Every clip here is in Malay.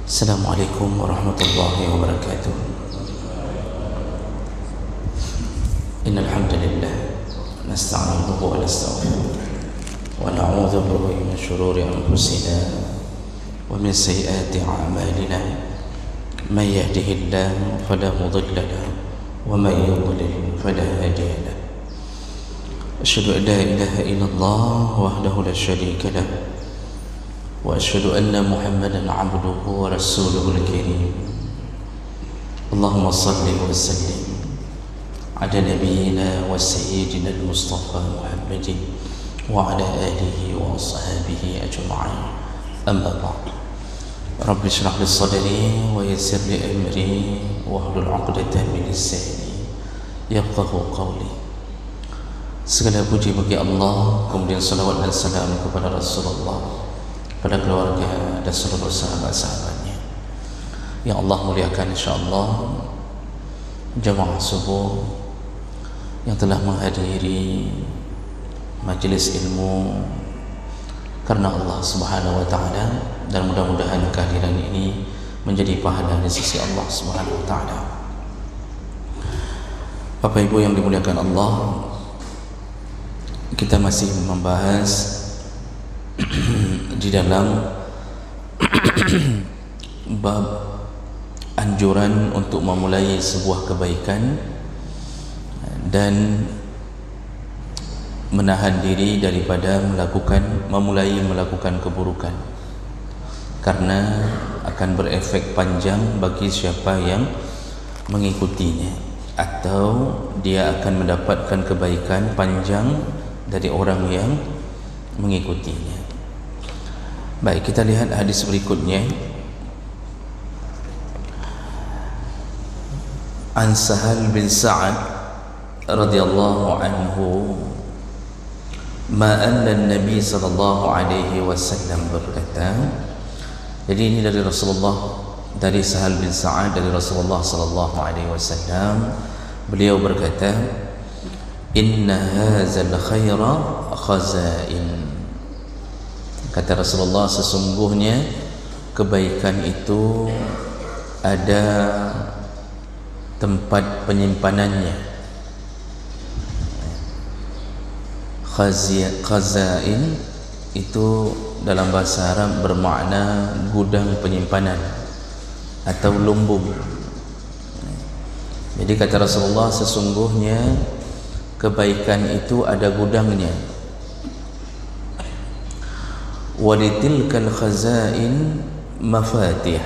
Assalamualaikum warahmatullahi wabarakatuh. Innal hamdalillah nasta'inuhu wa nastaghfiruh wa na'udzu billahi min shururi anfusina wa min sayyiati a'malina. May yahdihillahu fala mudilla lahu wa may yudlil fala hadiya lahu. Asyhadu an la ilaha illallah wahdahu la syarika lahu wa asyhadu anna Muhammadan 'abduhu wa rasuluhul karim. Allahumma shalli wa sallim ala nabiyyina wa sayyidina al-Mustafa Muhammadin wa ala alihi wa ashabihi ajma'in. Amma ba'd. Rabbi shrah li sadri wa yassir li amri wahlul 'uqdatam min lisani yafqahu qawli. Segala puji bagi Allah, kemudian salawat dan salam kepada Rasulullah, pada keluarga dan seluruh sahabat-sahabatnya yang Allah muliakan. InsyaAllah jamaah subuh yang telah menghadiri majlis ilmu karena Allah Subhanahu wa ta'ala, dan mudah-mudahan kehadiran ini menjadi pahala di sisi Allah Subhanahu wa ta'ala. Bapak Ibu yang dimuliakan Allah, kita masih membahas di dalam bab anjuran untuk memulai sebuah kebaikan dan menahan diri daripada memulai melakukan keburukan, karena akan berefek panjang bagi siapa yang mengikutinya, atau dia akan mendapatkan kebaikan panjang dari orang yang mengikutinya. Baik, kita lihat hadis berikutnya. An Sahal bin Sa'ad radhiyallahu anhu, ma anna Nabi sallallahu alaihi wasallam berkata, jadi ini dari Rasulullah, dari Sahal bin Sa'ad dari Rasulullah sallallahu alaihi wasallam, beliau berkata, inna hadzal khaira khazain. Kata Rasulullah, sesungguhnya kebaikan itu ada tempat penyimpanannya. Khazain itu dalam bahasa Arab bermakna gudang penyimpanan atau lumbung. Jadi kata Rasulullah, sesungguhnya kebaikan itu ada gudangnya. Walitilkal khazain mafatih.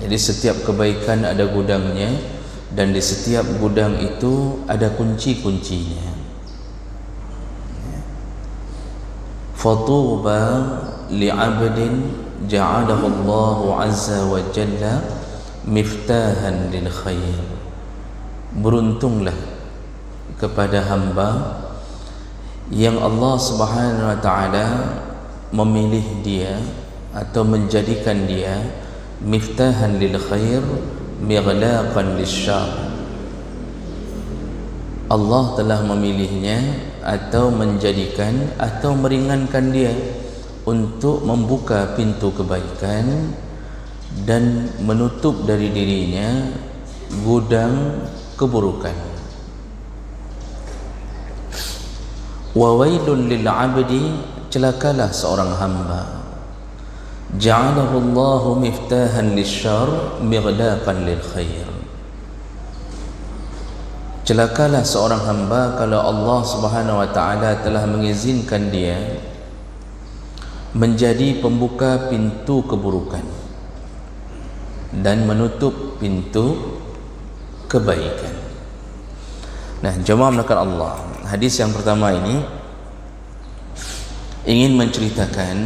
Jadi setiap kebaikan ada gudangnya, dan di setiap gudang itu ada kunci-kuncinya. Fatuba li'abdin ja'alahu Allahu azza wa jalla miftahan lil khair. Beruntunglah kepada hamba yang Allah Subhanahu wa ta'ala memilih dia atau menjadikan dia miftahan lil khair mighlaqan lisyarr. Allah telah memilihnya atau menjadikan atau meringankan dia untuk membuka pintu kebaikan dan menutup dari dirinya gudang keburukan. Wa wailun lil 'abdi, celakalah seorang hamba, ja'alahu Allahu miftahan lisyarr mighlaqan lil khair. Celakalah seorang hamba kalau Allah Subhanahu wa ta'ala telah mengizinkan dia menjadi pembuka pintu keburukan dan menutup pintu kebaikan. Nah, jemaah melakukan Allah, hadis yang pertama ini ingin menceritakan,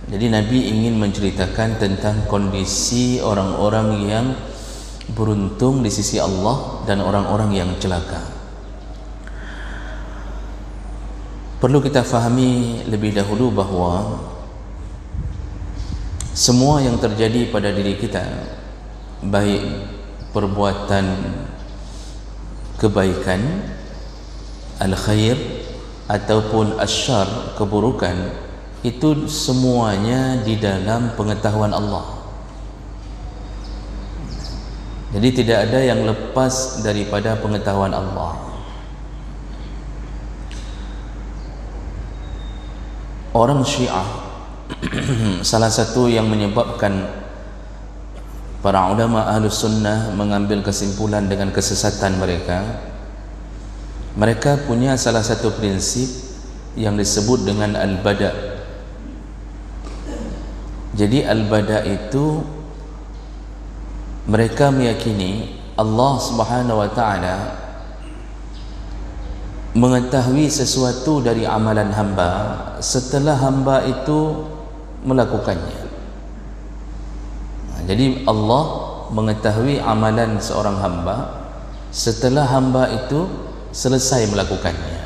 jadi Nabi ingin menceritakan tentang kondisi orang-orang yang beruntung di sisi Allah dan orang-orang yang celaka. Perlu kita fahami lebih dahulu bahawa semua yang terjadi pada diri kita, baik perbuatan kebaikan, al-khair, ataupun asyar, keburukan, itu semuanya di dalam pengetahuan Allah. Jadi tidak ada yang lepas daripada pengetahuan Allah. Orang Syiah salah satu yang menyebabkan para ulama Ahlus Sunnah mengambil kesimpulan dengan kesesatan mereka punya salah satu prinsip yang disebut dengan al-bada'. Jadi al-bada' itu mereka meyakini Allah Subhanahu wa ta'ala mengetahui sesuatu dari amalan hamba setelah hamba itu melakukannya. Jadi Allah mengetahui amalan seorang hamba setelah hamba itu selesai melakukannya.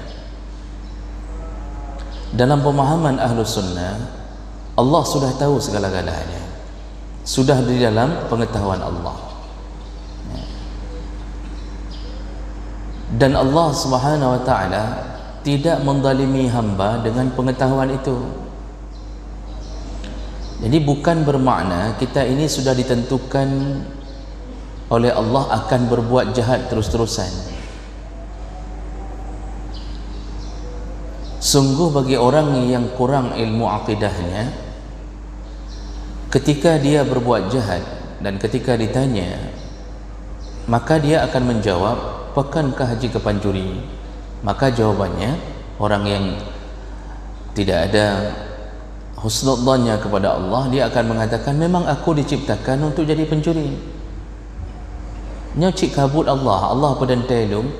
Dalam pemahaman Ahlus Sunnah, Allah sudah tahu segala-galanya, sudah di dalam pengetahuan Allah. Dan Allah Subhanahu wa ta'ala tidak menzalimi hamba dengan pengetahuan itu. Jadi bukan bermakna kita ini sudah ditentukan oleh Allah akan berbuat jahat terus-terusan. Sungguh bagi orang yang kurang ilmu akidahnya, ketika dia berbuat jahat dan ketika ditanya, maka dia akan menjawab, "Pekankah haji ke Panjuri?" Maka jawabannya, orang yang tidak ada husnudzannya kepada Allah, dia akan mengatakan, "Memang aku diciptakan untuk jadi pencuri. Nyocik kabut Allah pedantai lum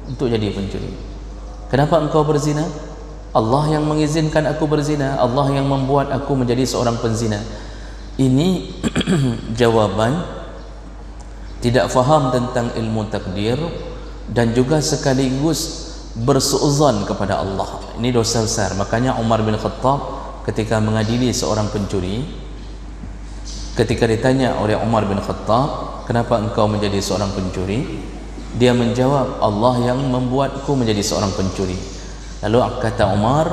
untuk jadi pencuri. Kenapa engkau berzina? Allah yang mengizinkan aku berzina, Allah yang membuat aku menjadi seorang penzina." Ini jawaban tidak faham tentang ilmu takdir dan juga sekaligus bersuuzon kepada Allah. Ini dosa besar. Makanya Umar bin Khattab ketika mengadili seorang pencuri, ketika ditanya oleh Umar bin Khattab, "Kenapa engkau menjadi seorang pencuri?" Dia menjawab, "Allah yang membuatku menjadi seorang pencuri." Lalu kata Umar,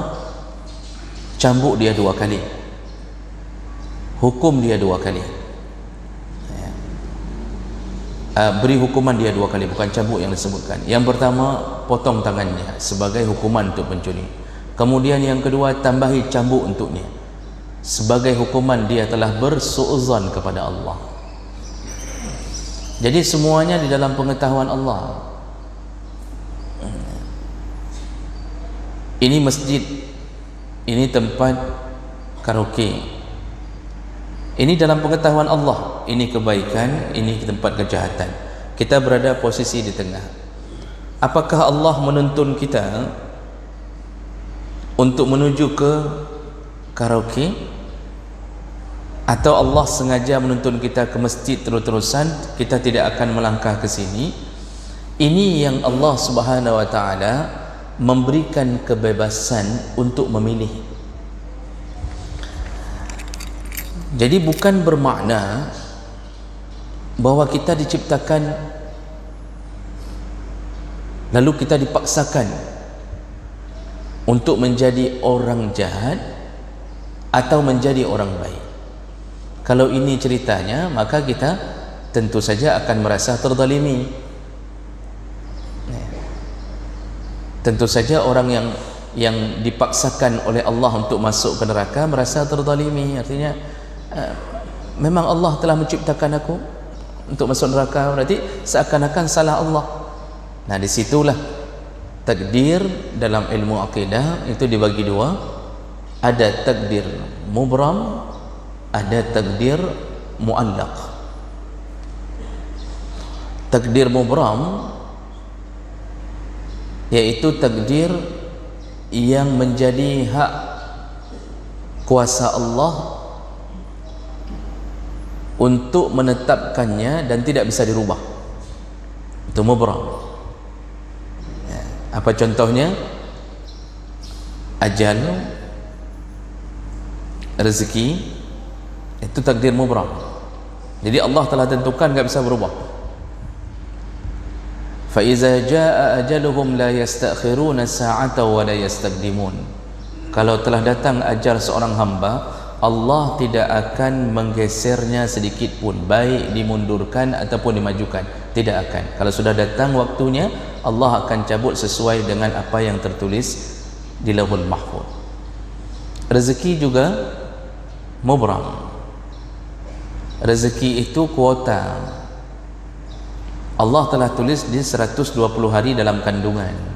"Cambuk dia 2 kali, hukum dia 2 kali, beri hukuman dia 2 kali," bukan cambuk yang disebutkan. Yang pertama, potong tangannya sebagai hukuman untuk pencuri. Kemudian yang kedua, tambahi cambuk untuknya sebagai hukuman dia telah bersuuzon kepada Allah. Jadi semuanya di dalam pengetahuan Allah. Ini masjid, ini tempat karaoke, ini dalam pengetahuan Allah. Ini kebaikan, ini tempat kejahatan. Kita berada posisi di tengah. Apakah Allah menuntun kita untuk menuju ke karaoke, atau Allah sengaja menuntun kita ke masjid terus-terusan, kita tidak akan melangkah ke sini? Ini yang Allah Subhanahu wa ta'ala memberikan kebebasan untuk memilih. Jadi bukan bermakna bahwa kita diciptakan lalu kita dipaksakan untuk menjadi orang jahat atau menjadi orang baik. Kalau ini ceritanya, maka kita tentu saja akan merasa terzalimi. Tentu saja orang yang dipaksakan oleh Allah untuk masuk ke neraka merasa terzalimi. Artinya memang Allah telah menciptakan aku untuk masuk neraka, berarti seakan-akan salah Allah. Nah, disitulah takdir dalam ilmu akidah itu dibagi 2. Ada takdir mubram, ada takdir muallaq. Takdir mubram yaitu takdir yang menjadi hak kuasa Allah untuk menetapkannya dan tidak bisa dirubah. Itu mubram. Apa contohnya? Ajal, rezeki, itu takdir mubram. Jadi Allah telah tentukan, enggak bisa berubah. Fa iza jaa ajaluhum la yastakhiruna sa'ata wa la yastaqdimun. kalau telah datang ajal seorang hamba, Allah tidak akan menggesernya sedikit pun, baik dimundurkan ataupun dimajukan, tidak akan. Kalau sudah datang waktunya, Allah akan cabut sesuai dengan apa yang tertulis di Lauhul Mahfuz. Rezeki juga mubram. Rezeki itu kuota. Allah telah tulis di 120 hari dalam kandungan.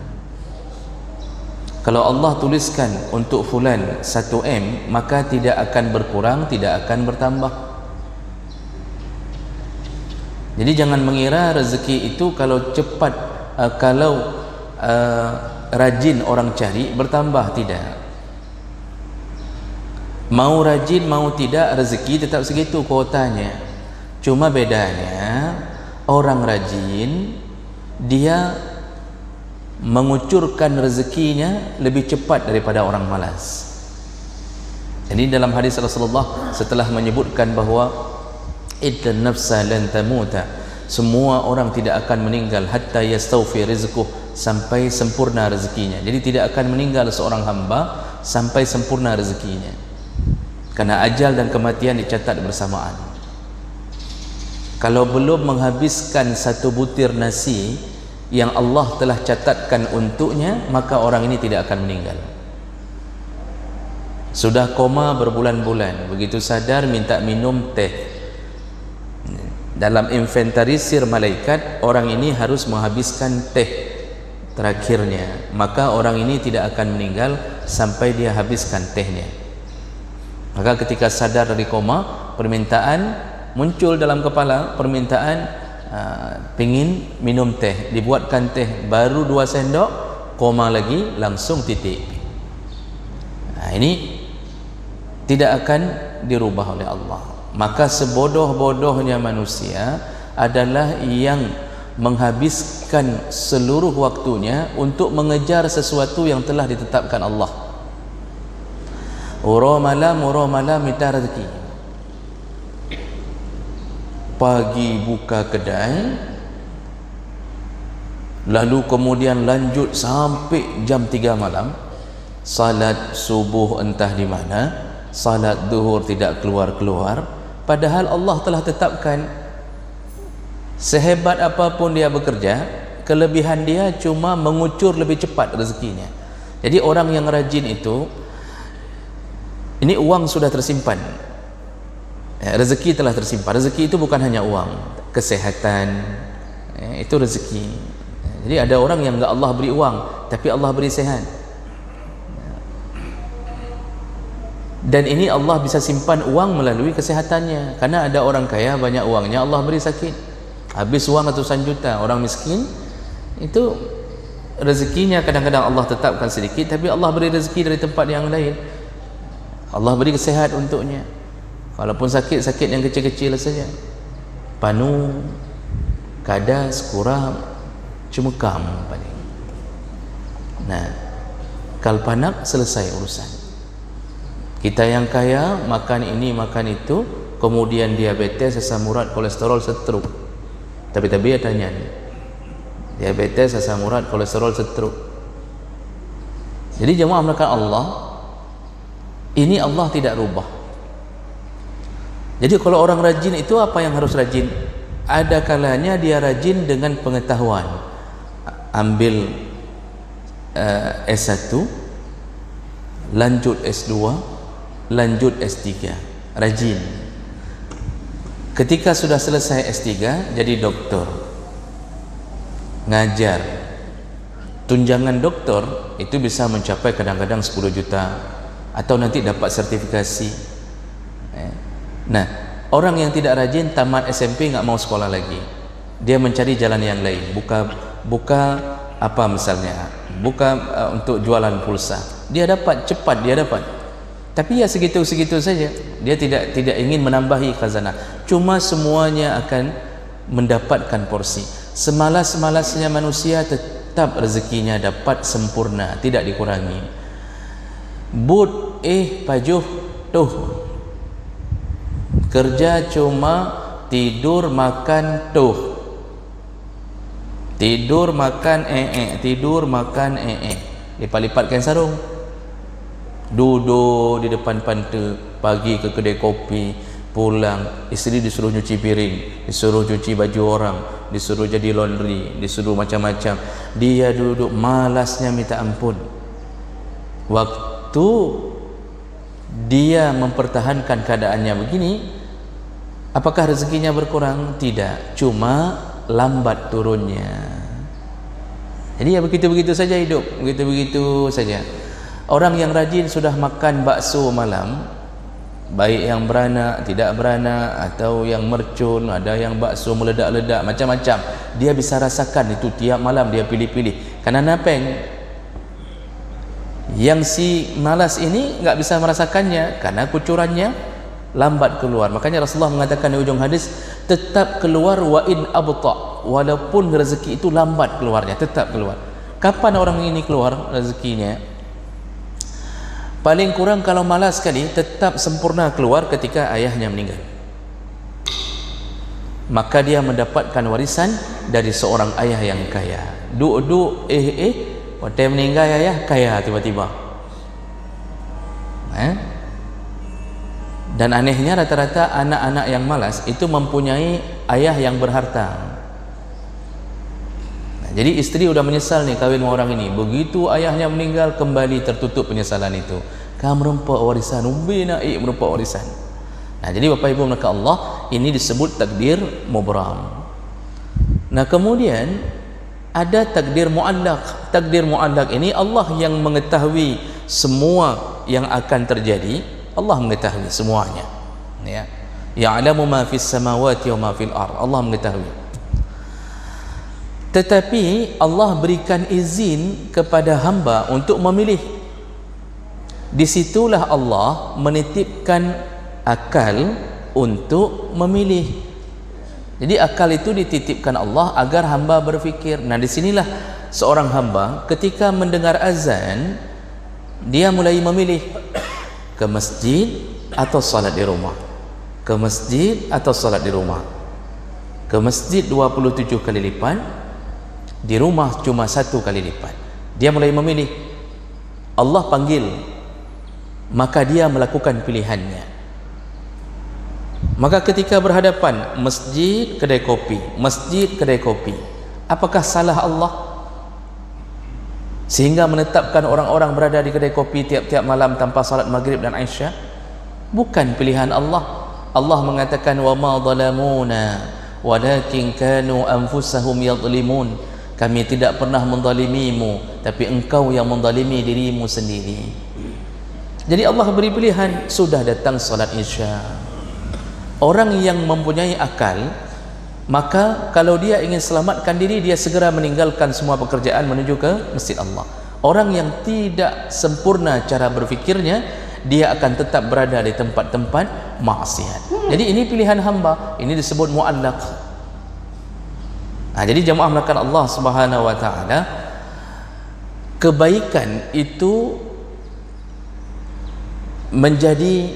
Kalau Allah tuliskan untuk fulan 1M, maka tidak akan berkurang, tidak akan bertambah. Jadi jangan mengira rezeki itu kalau cepat, rajin orang cari, bertambah, tidak. Mau rajin mau tidak, rezeki tetap segitu kuotanya. Cuma bedanya, orang rajin dia mengucurkan rezekinya lebih cepat daripada orang malas. Jadi dalam hadis Rasulullah setelah menyebutkan bahawa innan nafsa lan tamuta, semua orang tidak akan meninggal hatta yastawfi rizquh, sampai sempurna rezekinya. Jadi tidak akan meninggal seorang hamba sampai sempurna rezekinya, karena ajal dan kematian dicatat bersamaan. Kalau belum menghabiskan satu butir nasi yang Allah telah catatkan untuknya, maka orang ini tidak akan meninggal. Sudah koma berbulan-bulan, begitu sadar minta minum teh. Dalam inventarisir malaikat, orang ini harus menghabiskan teh terakhirnya, maka orang ini tidak akan meninggal sampai dia habiskan tehnya. Maka ketika sadar dari koma, permintaan muncul dalam kepala, permintaan pengin minum teh, dibuatkan teh, baru 2 sendok, koma lagi, langsung titik. Ini tidak akan dirubah oleh Allah. Maka sebodoh-bodohnya manusia adalah yang menghabiskan seluruh waktunya untuk mengejar sesuatu yang telah ditetapkan Allah. Uro malam minta rezeki. Pagi buka kedai, lalu kemudian lanjut sampai jam 3 malam, salat subuh entah di mana, salat duhur tidak keluar-keluar, padahal Allah telah tetapkan sehebat apapun dia bekerja, kelebihan dia cuma mengucur lebih cepat rezekinya. Jadi orang yang rajin itu, ini uang sudah tersimpan, rezeki telah tersimpan. Rezeki itu bukan hanya uang, kesehatan, itu rezeki. Jadi ada orang yang enggak Allah beri uang, tapi Allah beri sehat, dan ini Allah bisa simpan uang melalui kesehatannya. Karena ada orang kaya banyak uangnya, Allah beri sakit, habis uang ratusan juta. Orang miskin itu rezekinya kadang-kadang Allah tetapkan sedikit, tapi Allah beri rezeki dari tempat yang lain. Allah beri kesehat untuknya, walaupun sakit-sakit yang kecil-kecil saja, panu, kadas, kurang, cemekam paling. Nah, kalpanak, selesai urusan. Kita yang kaya makan ini makan itu, kemudian diabetes, asam urat, kolesterol, stroke. Tapi ya tanya, diabetes, asam urat, kolesterol, stroke. Jadi jemaah melakukan Allah, ini Allah tidak rubah. Jadi kalau orang rajin itu apa yang harus rajin? Ada kalanya dia rajin dengan pengetahuan. Ambil S1, lanjut S2, lanjut S3, rajin. Ketika sudah selesai S3, jadi doktor, ngajar. Tunjangan doktor itu bisa mencapai kadang-kadang 10 juta, atau nanti dapat sertifikasi. Nah, orang yang tidak rajin tamat SMP nggak mau sekolah lagi, dia mencari jalan yang lain, buka apa misalnya, buka untuk jualan pulsa. Dia dapat cepat, dia dapat, tapi ya segitu-segitu saja. Dia tidak ingin menambahi khazanah. Cuma semuanya akan mendapatkan porsi. Semalas-malasnya manusia tetap rezekinya dapat sempurna, tidak dikurangi. But pajuh tuh, kerja cuma tidur makan tuh, tidur makan tidur makan lipat-lipatkan sarung. duduk di depan pantai, pagi ke kedai kopi, pulang isteri disuruh nyuci piring, disuruh cuci baju orang, disuruh jadi laundry, disuruh macam-macam, dia duduk malasnya minta ampun. Waktu dia mempertahankan keadaannya begini, apakah rezekinya berkurang? Tidak, cuma lambat turunnya. Jadi ya begitu-begitu saja hidup, begitu-begitu saja. Orang yang rajin sudah makan bakso malam, baik yang beranak, tidak beranak, atau yang mercun, ada yang bakso meledak-ledak, macam-macam, dia bisa rasakan itu tiap malam dia pilih-pilih. Karena napeng. Yang si malas ini enggak bisa merasakannya karena kucurannya lambat keluar. Makanya Rasulullah mengatakan di ujung hadis, tetap keluar wa in abta, walaupun rezeki itu lambat keluarnya, tetap keluar. Kapan orang ini keluar rezekinya? Paling kurang kalau malas sekali, tetap sempurna keluar ketika ayahnya meninggal. Maka dia mendapatkan warisan dari seorang ayah yang kaya. Duk waktu meninggal ayah kaya tiba-tiba. Dan anehnya rata-rata anak-anak yang malas itu mempunyai ayah yang berharta. Jadi istri udah menyesal nih kawin sama orang ini. Begitu ayahnya meninggal, kembali tertutup penyesalan itu. Kamu merempak warisan, merempak warisan. Nah, jadi Bapak Ibu maka Allah, ini disebut takdir mubram. Nah, kemudian ada takdir muallaq. Takdir muallaq ini Allah yang mengetahui semua yang akan terjadi. Allah mengetahui semuanya. Ya. Ya'lamu ma fis samawati wa ma fil ardh. Allah mengetahui. Tetapi Allah berikan izin kepada hamba untuk memilih. Disitulah Allah menitipkan akal untuk memilih. Jadi akal itu dititipkan Allah agar hamba berfikir. Nah, disinilah seorang hamba ketika mendengar azan, dia mulai memilih ke masjid atau salat di rumah, ke masjid atau salat di rumah. Ke masjid 27 kali lipat, di rumah cuma 1 kali lipat. Dia mulai memilih. Allah panggil, maka dia melakukan pilihannya. Maka ketika berhadapan masjid kedai kopi, masjid kedai kopi, apakah salah Allah sehingga menetapkan orang-orang berada di kedai kopi tiap-tiap malam tanpa salat maghrib dan isya? Bukan pilihan Allah. Allah mengatakan wa ma zalamuna walakin kanu anfusahum yadhlimun. Kami tidak pernah menzalimimu, tapi engkau yang menzalimi dirimu sendiri. Jadi Allah beri pilihan. Sudah datang salat isya, orang yang mempunyai akal, maka kalau dia ingin selamatkan diri, dia segera meninggalkan semua pekerjaan menuju ke masjid Allah. Orang yang tidak sempurna cara berfikirnya, dia akan tetap berada di tempat-tempat maksiat. Jadi ini pilihan hamba, ini disebut muallaq. Nah, jadi jemaah melakukan Allah Subhanahu wa taala, kebaikan itu menjadi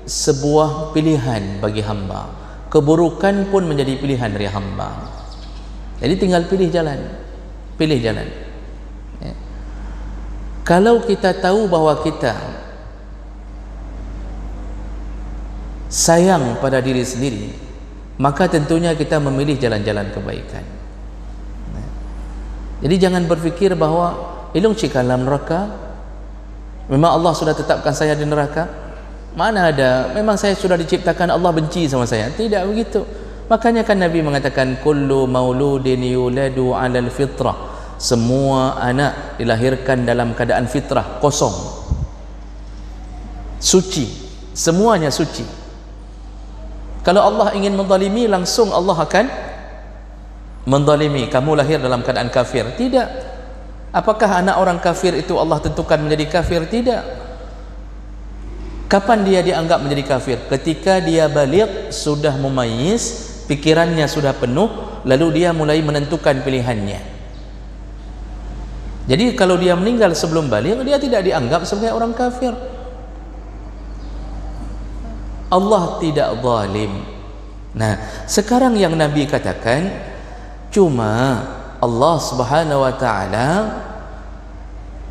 sebuah pilihan bagi hamba, keburukan pun menjadi pilihan dari hamba. Jadi tinggal pilih jalan, pilih jalan. Ya. Kalau kita tahu bahwa kita sayang pada diri sendiri, maka tentunya kita memilih jalan-jalan kebaikan. Ya. Jadi jangan berfikir bahwa ilung cikalam neraka, memang Allah sudah tetapkan saya di neraka. Mana ada, memang saya sudah diciptakan Allah benci sama saya. Tidak begitu. Makanya kan Nabi mengatakan kullu mauludin yuladu 'alal fitrah. Semua anak dilahirkan dalam keadaan fitrah, kosong, suci, semuanya suci. Kalau Allah ingin menzalimi, langsung Allah akan menzalimi. Kamu lahir dalam keadaan kafir. Tidak. Apakah anak orang kafir itu Allah tentukan menjadi kafir? Tidak. Kapan dia dianggap menjadi kafir? Ketika dia baligh, sudah memayyiz, pikirannya sudah penuh, lalu dia mulai menentukan pilihannya. Jadi kalau dia meninggal sebelum baligh, dia tidak dianggap sebagai orang kafir. Allah tidak zalim. Nah, sekarang yang Nabi katakan, cuma Allah Subhanahu wa taala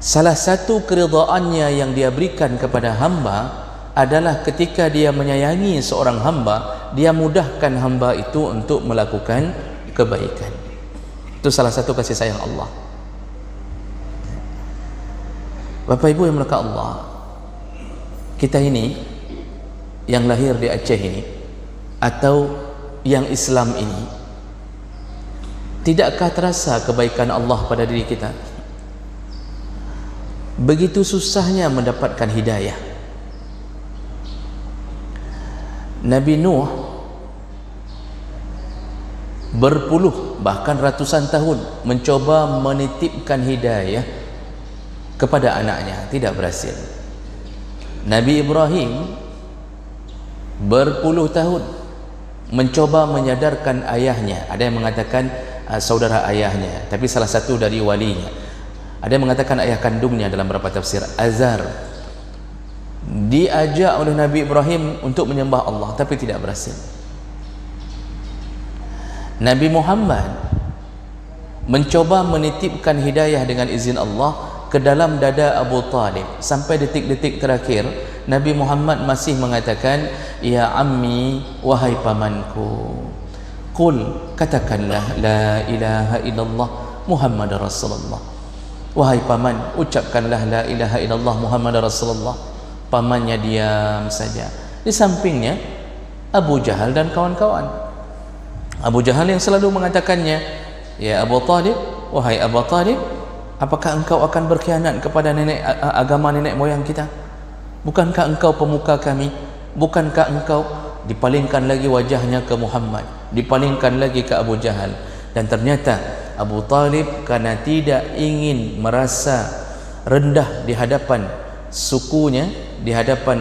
Salah satu keridhaannya yang dia berikan kepada hamba adalah ketika dia menyayangi seorang hamba, dia mudahkan hamba itu untuk melakukan kebaikan. Itu salah satu kasih sayang Allah. Bapak Ibu yang melekat Allah, kita ini yang lahir di Aceh ini atau yang Islam ini, tidakkah terasa kebaikan Allah pada diri kita? Begitu susahnya mendapatkan hidayah. Nabi Nuh berpuluh bahkan ratusan tahun mencoba menitipkan hidayah kepada anaknya, tidak berhasil. Nabi Ibrahim berpuluh tahun mencoba menyadarkan ayahnya, ada yang mengatakan saudara ayahnya, tapi salah satu dari walinya. Ada yang mengatakan ayah kandungnya dalam beberapa tafsir, Azar. Diajak oleh Nabi Ibrahim untuk menyembah Allah, tapi tidak berhasil. Nabi Muhammad mencoba menitipkan hidayah dengan izin Allah ke dalam dada Abu Talib. Sampai detik-detik terakhir Nabi Muhammad masih mengatakan, ya ammi, wahai pamanku, qul, katakanlah la ilaha illallah Muhammad Rasulullah. Wahai paman, ucapkanlah la ilaha illallah Muhammad Rasulullah. Pamannya diam saja. Di sampingnya Abu Jahal dan kawan-kawan. Abu Jahal yang selalu mengatakannya, ya Abu Talib, wahai Abu Talib, apakah engkau akan berkhianat kepada agama nenek moyang kita? Bukankah engkau pemuka kami? Bukankah engkau? Dipalingkan lagi wajahnya ke Muhammad, dipalingkan lagi ke Abu Jahal. Dan ternyata Abu Talib karena tidak ingin merasa rendah di hadapan sukunya, di hadapan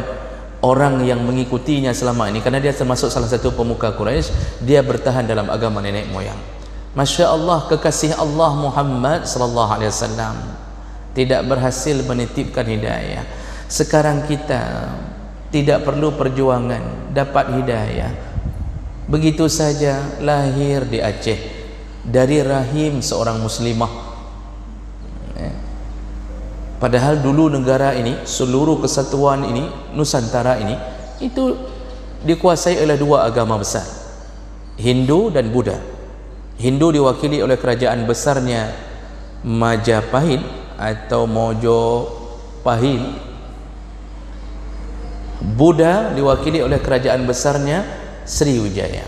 orang yang mengikutinya selama ini, karena dia termasuk salah satu pemuka Quraisy, dia bertahan dalam agama nenek moyang. Masya Allah, kekasih Allah Muhammad sallallahu alaihi wasallam tidak berhasil menitipkan hidayah. Sekarang kita tidak perlu perjuangan dapat hidayah, begitu saja lahir di Aceh dari rahim seorang muslimah. Padahal dulu negara ini, seluruh kesatuan ini, Nusantara ini, itu dikuasai oleh dua agama besar, Hindu dan Buddha. Hindu diwakili oleh kerajaan besarnya Majapahit atau Mojopahit. Buddha diwakili oleh kerajaan besarnya Sriwijaya.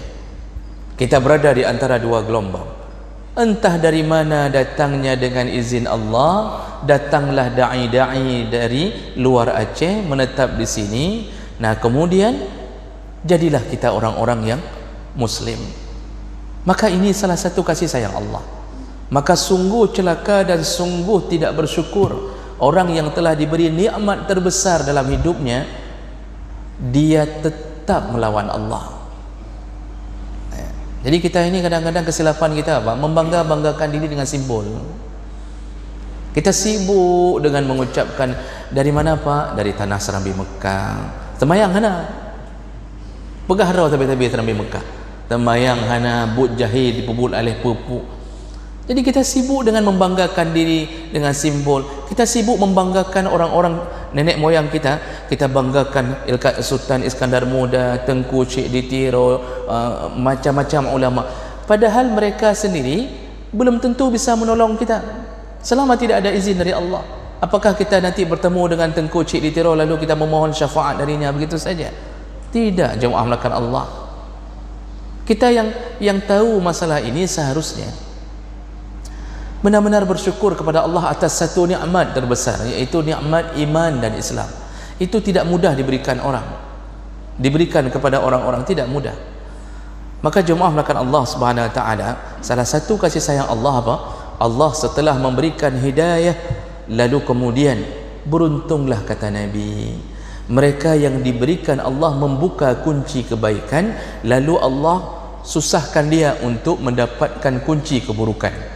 Kita berada di antara dua gelombang. Entah dari mana datangnya, dengan izin Allah datanglah da'i-da'i dari luar Aceh menetap di sini. Nah, kemudian jadilah kita orang-orang yang muslim. Maka ini salah satu kasih sayang Allah. Maka sungguh celaka dan sungguh tidak bersyukur orang yang telah diberi nikmat terbesar dalam hidupnya, dia tetap melawan Allah. Jadi kita ini kadang-kadang kesilapan kita apa? Membangga-banggakan diri dengan simbol. Kita sibuk dengan mengucapkan, dari mana Pak? Dari tanah Serambi Mekah. Temayang hana. Pegah rau tabi-tabi Serambi Mekah. Temayang hana but jahil dipubul alih pupuk. Jadi kita sibuk dengan membanggakan diri dengan simbol. Kita sibuk membanggakan orang-orang nenek moyang kita. Kita banggakan Sultan Iskandar Muda, Tengku Syekh Ditiro, macam-macam ulama. Padahal mereka sendiri belum tentu bisa menolong kita selama tidak ada izin dari Allah. Apakah kita nanti bertemu dengan Tengku Syekh Ditiro lalu kita memohon syafaat darinya begitu saja? Tidak, jemaah melakukan Allah. Kita yang tahu masalah ini seharusnya benar-benar bersyukur kepada Allah atas satu nikmat terbesar, yaitu nikmat iman dan Islam. Itu tidak mudah diberikan orang, diberikan kepada orang-orang, tidak mudah. Maka jemaah melakukan Allah Subhanahu wa taala, salah satu kasih sayang Allah apa? Allah setelah memberikan hidayah, lalu kemudian beruntunglah kata Nabi, mereka yang diberikan Allah membuka kunci kebaikan, lalu Allah susahkan dia untuk mendapatkan kunci keburukan.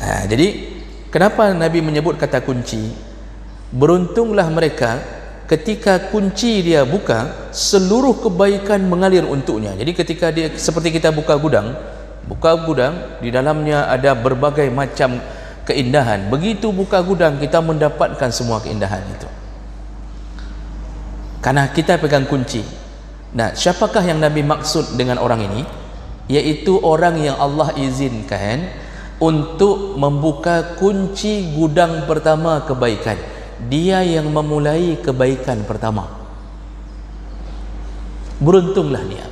Jadi kenapa Nabi menyebut kata kunci? Beruntunglah mereka ketika kunci dia buka, seluruh kebaikan mengalir untuknya. Jadi ketika dia, seperti kita buka gudang, di dalamnya ada berbagai macam keindahan. Begitu buka gudang, kita mendapatkan semua keindahan itu, karena kita pegang kunci. Nah, siapakah yang Nabi maksud dengan orang ini? Yaitu orang yang Allah izinkan untuk membuka kunci gudang pertama kebaikan. Dia yang memulai kebaikan pertama. Beruntunglah dia.